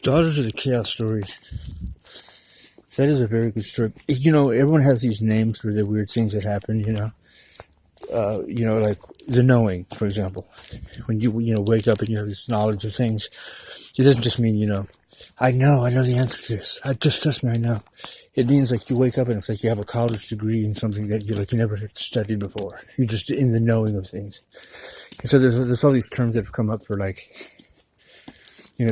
Daughters of the Chaos story. That is a very good story. Everyone has these names for the weird things that happen, like the knowing, for example. When you wake up and you have this knowledge of things, it doesn't just mean, I know the answer to this. Trust me, I know. It means like you wake up and it's like you have a college degree in something that you never studied before. You're just in the knowing of things. And so there's all these terms that have come up for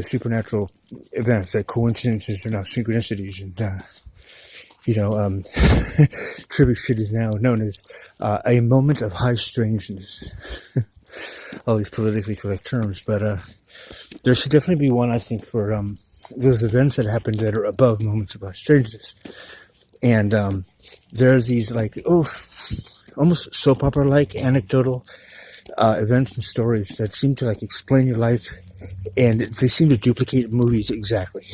supernatural events, like coincidences are now synchronicities, and trivial shit is now known as a moment of high strangeness. All these politically correct terms, but there should definitely be one, I think, for those events that happen that are above moments of high strangeness. And there are these almost soap opera like anecdotal events and stories that seem to explain your life, and they seem to duplicate movies exactly.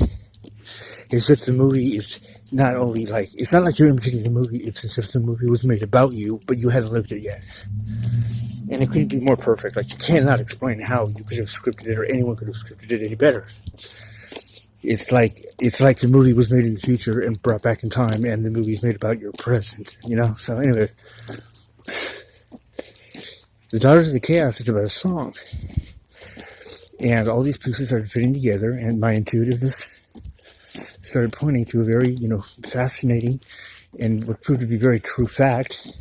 As if the movie is not only it's not like you're imitating the movie, it's as if the movie was made about you, but you hadn't lived it yet. And it couldn't be more perfect. You cannot explain how you could have scripted it, or anyone could have scripted it any better. It's like the movie was made in the future and brought back in time, and the movie's made about your present, So anyways, The Daughters of the Chaos is about a song. And all these pieces started fitting together, and my intuitiveness started pointing to a very, fascinating and what proved to be very true fact.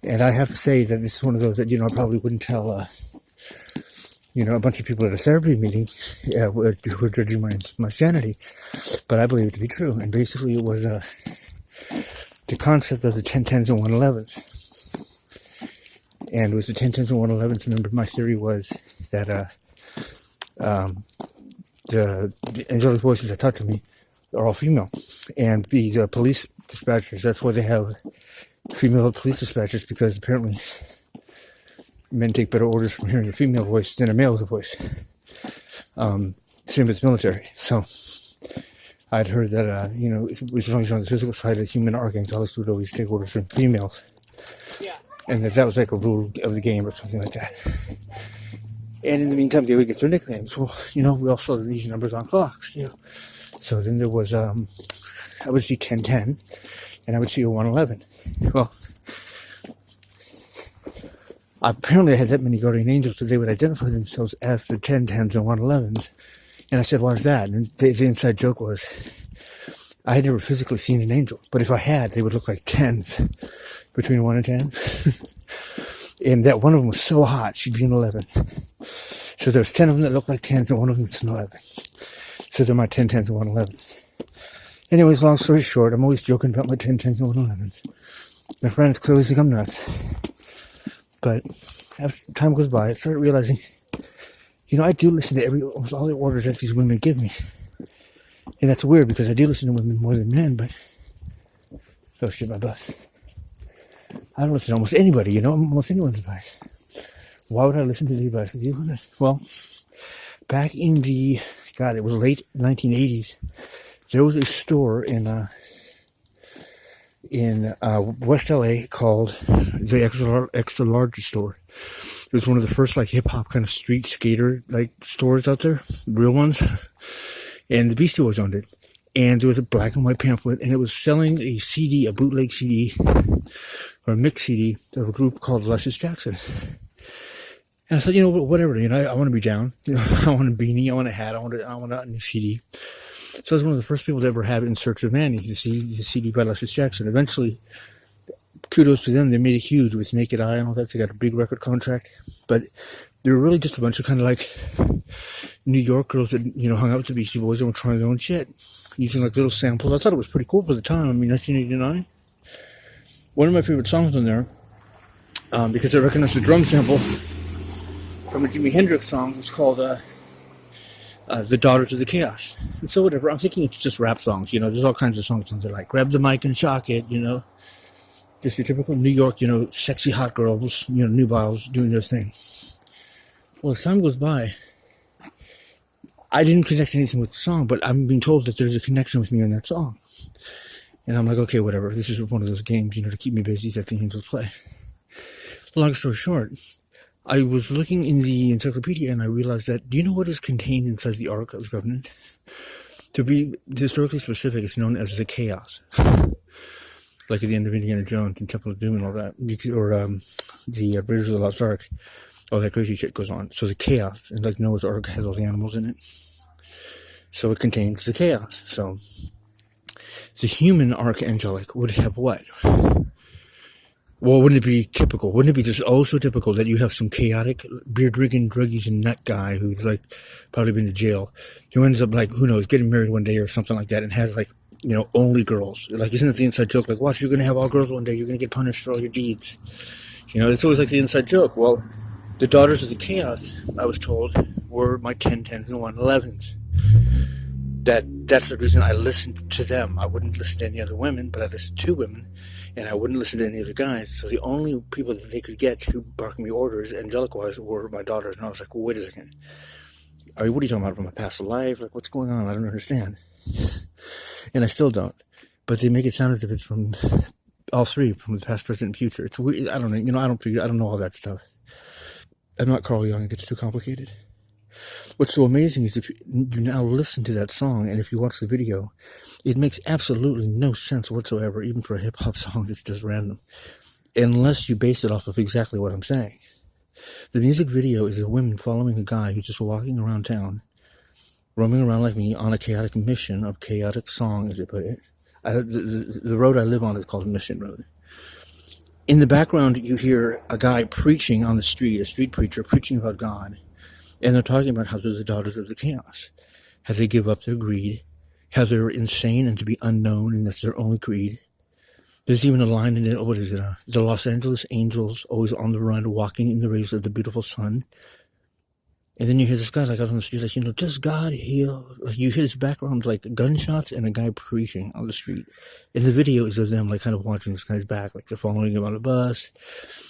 And I have to say that this is one of those that, I probably wouldn't tell, a bunch of people at a therapy meeting who were judging my sanity. But I believe it to be true. And basically it was the concept of the 1010s and 111s. And it was the 1010s and 111s. Remember, my theory was that the angelic voices that talk to me are all female. And these police dispatchers, that's why they have female police dispatchers, because apparently men take better orders from hearing a female voice than a male's voice. Same with military. So I'd heard that, as long as you're on the physical side, the human archangelics would always take orders from females. Yeah. And that was like a rule of the game or something like that. And in the meantime, they would get their nicknames. Well, we all saw these numbers on clocks, So then there was, I would see 1010, and I would see a 111. Well, apparently I had that many guardian angels that they would identify themselves as the 1010s and 111s. And I said, why is that? And the inside joke was, I had never physically seen an angel, but if I had, they would look like 10s, between 1 and 10. And that one of them was so hot, she'd be an 11. So there's 10 of them that look like 10s, and one of them is an 11. So they're my 1010s and 111s. Anyways, long story short, I'm always joking about my 1010s and 111s. My friends clearly think I'm nuts. But as time goes by, I started realizing, I do listen to almost all the orders that these women give me. And that's weird, because I do listen to women more than men, but oh shit, my butt. I don't listen to almost anybody, almost anyone's advice. Why would I listen to the advice of you? Well, back in it was late 1980s, there was a store in West LA called the Extra Large store. It was one of the first hip hop kind of street skater stores out there, real ones. And the Beastie Boys owned it. And there was a black and white pamphlet, and it was selling a CD, a bootleg CD, or a mix CD of a group called Luscious Jackson. And I said, whatever, I want to be down. I want a beanie, I want a hat, I want a new CD. So I was one of the first people to ever have In Search of Manny, the CD by Luscious Jackson. Eventually, kudos to them, they made it huge with Naked Eye and all that. They got a big record contract. But they were really just a bunch of kind of New York girls that, hung out with the Beastie Boys and were trying their own shit, using little samples. I thought it was pretty cool for the time. 1989. One of my favorite songs on there, because I recognized the drum sample from a Jimi Hendrix song, was called The Daughters of the Chaos. And so whatever, I'm thinking it's just rap songs, there's all kinds of songs on there, Grab the Mic and Shock It, just your typical New York, sexy hot girls, nubiles doing their thing. Well, as time goes by, I didn't connect anything with the song, but I'm being told that there's a connection with me in that song. And I'm like, okay, whatever. This is one of those games, to keep me busy that the angels play. Long story short, I was looking in the encyclopedia and I realized that, do you know what is contained inside the Ark of the Covenant? To be historically specific, it's known as the Chaos. Like at the end of Indiana Jones and Temple of Doom and all that, or the Raiders of the Lost Ark, all that crazy shit goes on. So the Chaos, and like Noah's Ark has all the animals in it, so it contains the Chaos. So the human archangelic would have what? Well, wouldn't it be typical? Wouldn't it be just so typical that you have some chaotic, beer-drinking, druggies and nut guy who's like probably been to jail, who ends up like, who knows, getting married one day or something like that, and has like, only girls. Like, isn't it the inside joke? Like, watch, you're going to have all girls one day. You're going to get punished for all your deeds. It's always like the inside joke. Well, the daughters of the Chaos, I was told, were my 10, 10s, and 111s. That's the reason I listened to them. I wouldn't listen to any other women, but I listened to women, and I wouldn't listen to any other guys. So the only people that they could get to bark me orders, angelic-wise, were my daughters. And I was like, well, wait a second. I mean, what are you talking about? From my past life? Like, what's going on? I don't understand. And I still don't. But they make it sound as if it's from all three, from the past, present, and future. It's weird. I don't know. I don't know all that stuff. I'm not Carl Jung. It gets too complicated. What's so amazing is if you now listen to that song, and if you watch the video, it makes absolutely no sense whatsoever, even for a hip-hop song that's just random, unless you base it off of exactly what I'm saying. The music video is a woman following a guy who's just walking around town, roaming around like me on a chaotic mission of chaotic song, as they put it. The road I live on is called Mission Road. In the background, you hear a guy preaching on the street, a street preacher preaching about God. And they're talking about how they're the daughters of the Chaos, how they give up their greed, how they're insane and to be unknown, and that's their only creed. There's even a line in it, what is it? The Los Angeles Angels, always on the run, walking in the rays of the beautiful sun. And then you hear this guy like out on the street, like, does God heal? Like you hear this background like gunshots and a guy preaching on the street. And the video is of them like kind of watching this guy's back, like they're following him on a bus.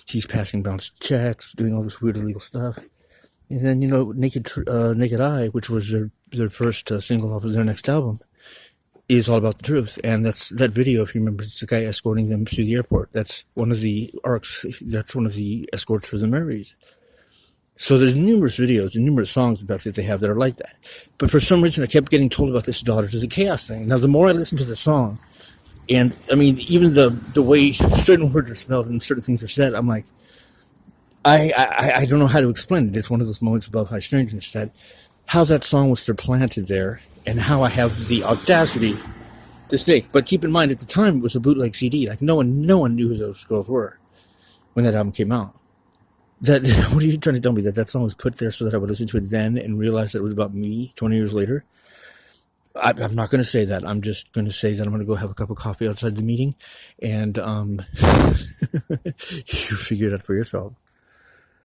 He's passing bounced checks, doing all this weird illegal stuff. And then, Naked Eye, which was their first single off of their next album, is all about the truth. And that video, if you remember, it's the guy escorting them through the airport. That's one of the arcs. That's one of the escorts for the Marys. So there's numerous videos and numerous songs about that they have that are like that. But for some reason, I kept getting told about this Daughters of the Chaos thing. Now, the more I listen to the song, and, I mean, even the way certain words are spelled and certain things are said, I'm like, I don't know how to explain it. It's one of those moments above high strangeness that how that song was supplanted there and how I have the audacity to say. But keep in mind, at the time, it was a bootleg CD. Like, no one knew who those girls were when that album came out. What are you trying to tell me? That song was put there so that I would listen to it then and realize that it was about me 20 years later? I'm not going to say that. I'm just going to say that I'm going to go have a cup of coffee outside the meeting, and you figure it out for yourself.